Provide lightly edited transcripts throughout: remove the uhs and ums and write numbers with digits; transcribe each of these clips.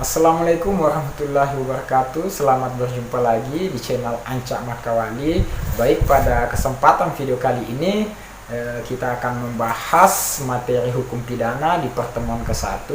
Assalamualaikum warahmatullahi wabarakatuh. Selamat berjumpa lagi di channel Ancak Markawali. Baik, pada kesempatan video kali ini kita akan membahas materi hukum pidana di pertemuan ke-1,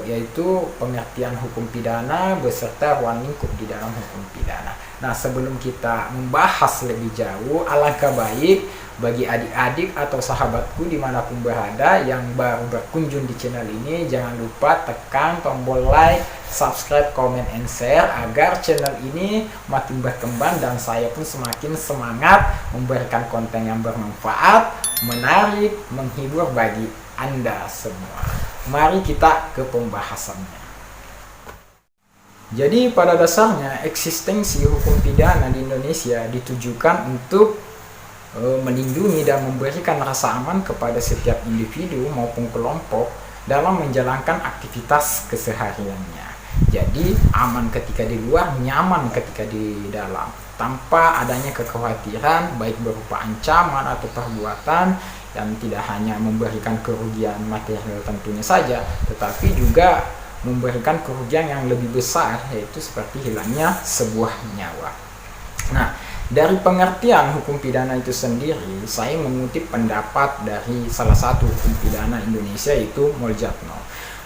yaitu pengertian hukum pidana beserta ruang lingkup di dalam hukum pidana. Nah, sebelum kita membahas lebih jauh, alangkah baik bagi adik-adik atau sahabatku dimanapun berada yang baru berkunjung di channel ini, jangan lupa tekan tombol like, subscribe, comment, and share agar channel ini makin berkembang dan saya pun semakin semangat memberikan konten yang bermanfaat, menarik, menghibur bagi Anda semua. Mari kita ke pembahasannya. Jadi pada dasarnya eksistensi hukum pidana di Indonesia ditujukan untuk melindungi dan memberikan rasa aman kepada setiap individu maupun kelompok dalam menjalankan aktivitas kesehariannya. Jadi aman ketika di luar, nyaman ketika di dalam, tanpa adanya kekhawatiran baik berupa ancaman atau perbuatan yang tidak hanya memberikan kerugian material tentunya saja, tetapi juga memberikan kerugian yang lebih besar, yaitu seperti hilangnya sebuah nyawa. Nah, dari pengertian hukum pidana itu sendiri, saya mengutip pendapat dari salah satu hukum pidana Indonesia, yaitu Moljatno.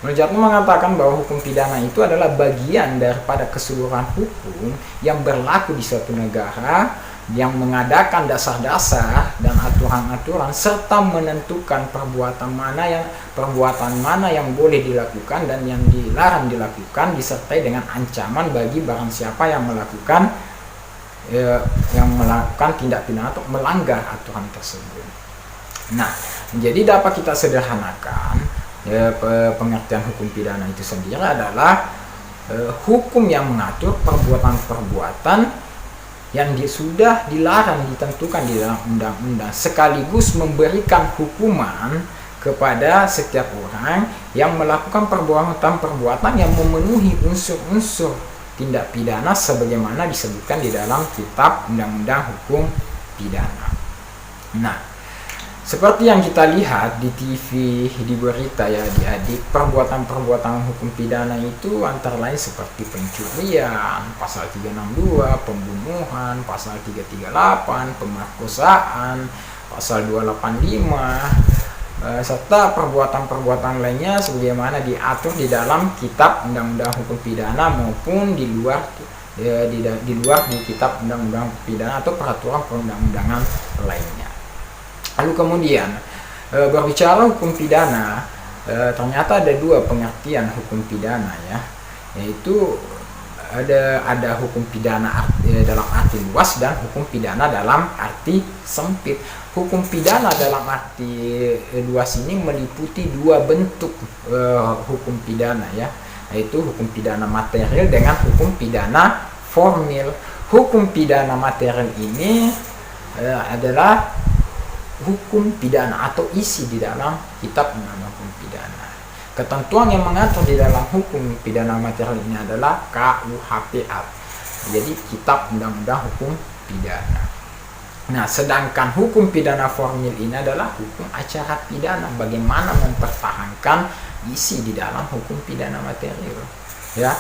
Moljatno mengatakan bahwa hukum pidana itu adalah bagian daripada keseluruhan hukum yang berlaku di suatu negara, yang mengadakan dasar-dasar dan aturan-aturan serta menentukan perbuatan mana yang boleh dilakukan dan yang dilarang dilakukan, disertai dengan ancaman bagi barang siapa yang melakukan tindak pidana atau melanggar aturan tersebut. Nah, jadi dapat kita sederhanakan pengertian hukum pidana itu sendiri adalah hukum yang mengatur perbuatan-perbuatan yang sudah dilarang ditentukan di dalam undang-undang, sekaligus memberikan hukuman kepada setiap orang yang melakukan perbuatan-perbuatan yang memenuhi unsur-unsur tindak pidana sebagaimana disebutkan di dalam kitab undang-undang hukum pidana. Nah, seperti yang kita lihat di TV, di berita ya adik-adik, perbuatan-perbuatan hukum pidana itu antara lain seperti pencurian, pasal 362, pembunuhan, pasal 338, pemerkosaan, pasal 285, serta perbuatan-perbuatan lainnya sebagaimana diatur di dalam kitab undang-undang hukum pidana maupun di luar di kitab undang-undang pidana atau peraturan perundang-undangan lainnya. Lalu kemudian berbicara hukum pidana, ternyata ada dua pengertian hukum pidana ya, yaitu ada hukum pidana dalam arti luas dan hukum pidana dalam arti sempit. Hukum pidana dalam arti luas ini meliputi dua bentuk hukum pidana ya, yaitu hukum pidana material dengan hukum pidana formil. Hukum pidana material ini adalah hukum pidana atau isi di dalam kitab undang-undang hukum pidana. Ketentuan yang mengatur di dalam hukum pidana material ini adalah KUHP, jadi kitab undang-undang hukum pidana. Nah, sedangkan hukum pidana formil ini adalah hukum acara pidana, bagaimana mempertahankan isi di dalam hukum pidana material. Ya,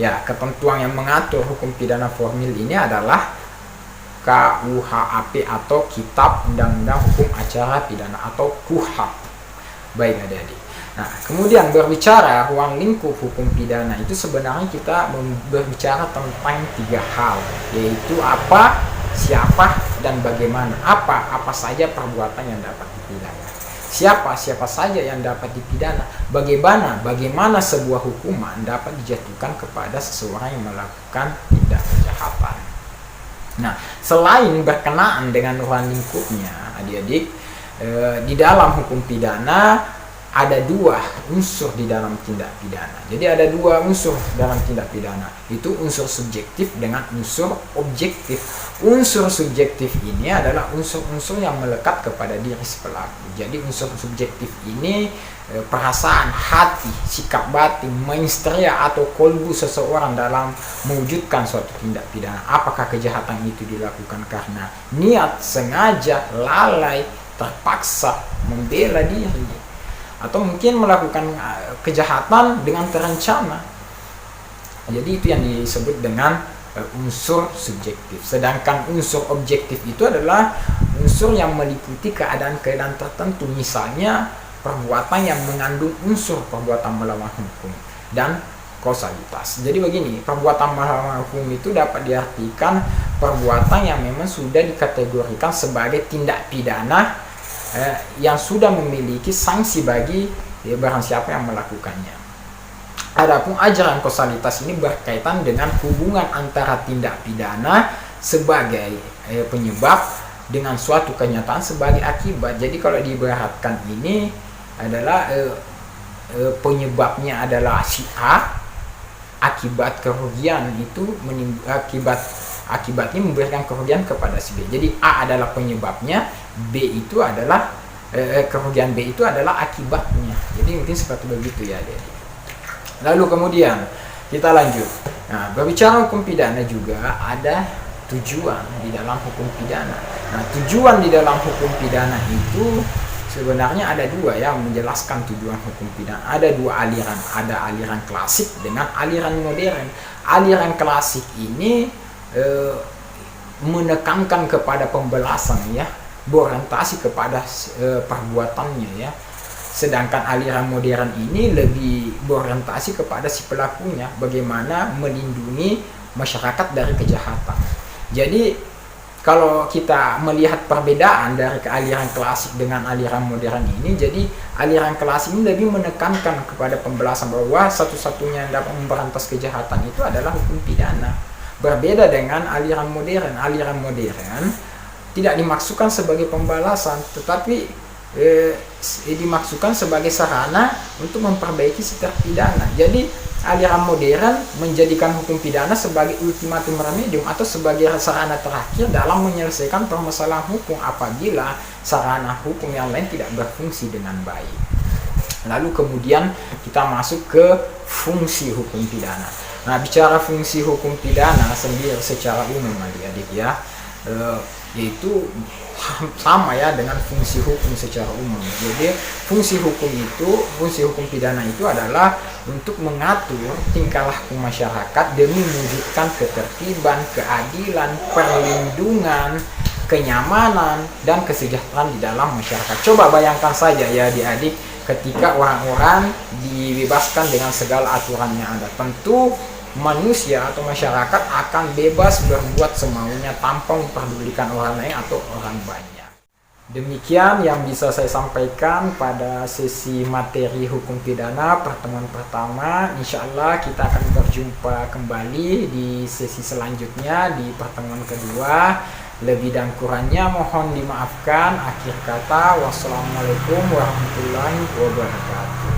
ya, ketentuan yang mengatur hukum pidana formil ini adalah KUHP atau Kitab Undang-Undang Hukum Acara Pidana atau KUHAP. Baik adik-adik. Nah, kemudian berbicara ruang lingkup hukum pidana itu sebenarnya kita berbicara tentang tiga hal, yaitu apa, siapa, dan bagaimana. Apa saja perbuatan yang dapat dipidana. Siapa saja yang dapat dipidana. Bagaimana sebuah hukuman dapat dijatuhkan kepada seseorang yang melakukan tindak kejahatan. Nah, selain berkenaan dengan ruang lingkupnya, adik-adik, di dalam hukum pidana ada dua unsur di dalam tindak pidana. Jadi ada dua unsur dalam tindak pidana. Itu unsur subjektif dengan unsur objektif. Unsur subjektif ini adalah unsur-unsur yang melekat kepada diri si pelaku. Jadi unsur subjektif ini perasaan, hati, sikap batin, mensria atau kolbu seseorang dalam mewujudkan suatu tindak pidana. Apakah kejahatan itu dilakukan karena niat, sengaja, lalai, terpaksa, membela diri, atau mungkin melakukan kejahatan dengan terencana. Jadi itu yang disebut dengan unsur subjektif. Sedangkan unsur objektif itu adalah unsur yang meliputi keadaan-keadaan tertentu, misalnya perbuatan yang mengandung unsur perbuatan melawan hukum dan kausalitas. Jadi begini, perbuatan melawan hukum itu dapat diartikan perbuatan yang memang sudah dikategorikan sebagai tindak pidana yang sudah memiliki sanksi bagi barang siapa yang melakukannya. Adapun ajaran kausalitas ini berkaitan dengan hubungan antara tindak pidana sebagai penyebab dengan suatu kenyataan sebagai akibat. Jadi kalau diibaratkan ini adalah penyebabnya adalah si A, akibat kerugian itu akibatnya memberikan kerugian kepada si B. Jadi A adalah penyebabnya, B itu adalah kerugian B itu adalah akibatnya. Jadi mungkin seperti begitu ya. Lalu kemudian kita lanjut. Nah, berbicara hukum pidana juga ada tujuan di dalam hukum pidana. Nah, tujuan di dalam hukum pidana itu sebenarnya ada dua ya, menjelaskan tujuan hukum pidana. Ada dua aliran, ada aliran klasik dengan aliran modern. Aliran klasik ini menekankan kepada pembelasan ya, berorientasi kepada perbuatannya ya. Sedangkan aliran modern ini lebih berorientasi kepada si pelakunya, bagaimana melindungi masyarakat dari kejahatan. Jadi kalau kita melihat perbedaan dari aliran klasik dengan aliran modern ini, jadi aliran klasik ini lebih menekankan kepada pembelasan bahwa satu-satunya yang dapat memberantas kejahatan itu adalah hukum pidana. Berbeda dengan aliran modern. Aliran modern tidak dimaksudkan sebagai pembalasan, tetapi dimaksudkan sebagai sarana untuk memperbaiki si terpidana. Jadi aliran modern menjadikan hukum pidana sebagai ultimatum remedium atau sebagai sarana terakhir dalam menyelesaikan permasalahan hukum apabila sarana hukum yang lain tidak berfungsi dengan baik. Lalu kemudian kita masuk ke fungsi hukum pidana. Nah, bicara fungsi hukum pidana sendiri secara umum adik-adik ya, yaitu sama ya dengan fungsi hukum secara umum. Jadi fungsi hukum pidana itu adalah untuk mengatur tingkah laku masyarakat demi mewujudkan ketertiban, keadilan, perlindungan, kenyamanan, dan kesejahteraan di dalam masyarakat. Coba bayangkan saja ya adik-adik, ketika orang-orang dibebaskan dengan segala aturan yang ada, tentu manusia atau masyarakat akan bebas berbuat semaunya tanpa memperdulikan orang lain atau orang banyak. Demikian yang bisa saya sampaikan pada sesi materi hukum pidana pertemuan pertama. Insya Allah kita akan berjumpa kembali di sesi selanjutnya di pertemuan kedua. Lebih dan kurangnya mohon dimaafkan. Akhir kata, wassalamualaikum warahmatullahi wabarakatuh.